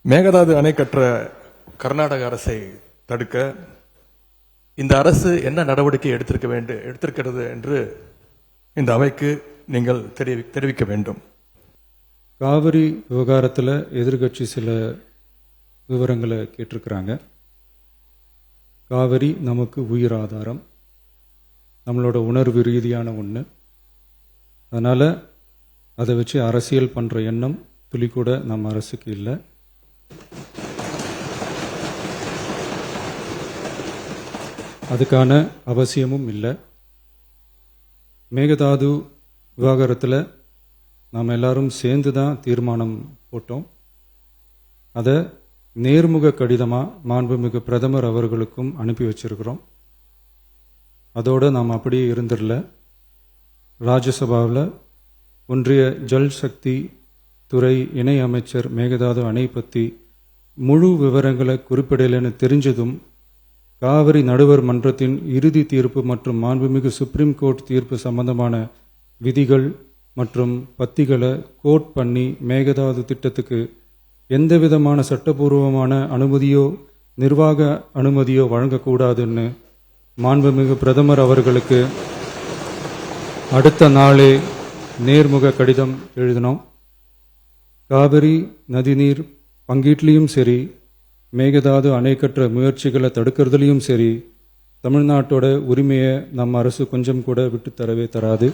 மேகதாது அணை கற்ற கர்நாடக அரசை தடுக்க இந்த அரசு என்ன நடவடிக்கை எடுத்திருக்கிறது என்று இந்த அவைக்கு நீங்கள் தெரிவிக்க வேண்டும். காவிரி விவகாரத்தில் எதிர்கட்சி சில விவரங்களை கேட்டிருக்கிறாங்க. காவிரி நமக்கு உயிர் ஆதாரம், நம்மளோட உணர்வு ரீதியான ஒன்று. அதனால் அதை வச்சு அரசியல் பண்ணுற எண்ணம் துளி கூட நம்ம அரசுக்கு இல்லை. அதுக்கான அவசியமும் இல்லை. மேகதாது விவகாரத்தில் நாம் எல்லாரும் சேர்ந்து தான் தீர்மானம் போட்டோம். அதை நேர்முக கடிதமாக மாண்புமிகு பிரதமர் அவர்களுக்கும் அனுப்பி வச்சிருக்கிறோம். அதோடு நாம் அப்படியே இருந்துடல. ராஜ்யசபாவில் ஒன்றிய ஜல் சக்தி துறை இணை அமைச்சர் மேகதாது அணை பற்றி முழு விவரங்களை குறிப்பிடலைன்னு தெரிஞ்சதும் காவிரி நடுவர் மன்றத்தின் இறுதி தீர்ப்பு மற்றும் மாண்புமிகு சுப்ரீம் கோர்ட் தீர்ப்பு சம்பந்தமான விதிகள் மற்றும் பத்திகளை கோட் பண்ணி மேகதாது திட்டத்துக்கு எந்தவிதமான சட்டபூர்வமான அனுமதியோ நிர்வாக அனுமதியோ வழங்கக்கூடாதுன்னு மாண்புமிகு பிரதமர் அவர்களுக்கு அடுத்த நாளே நேர்முக கடிதம் எழுதினோம். காவிரி நதிநீர் பங்கீட்லேயும் சரி, மேகதாது அணை கற்ற முயற்சிகளை தடுக்கிறதுலையும் சரி, தமிழ்நாட்டோட உரிமையை நம்ம அரசு கொஞ்சம் கூட விட்டு தரவே தராது.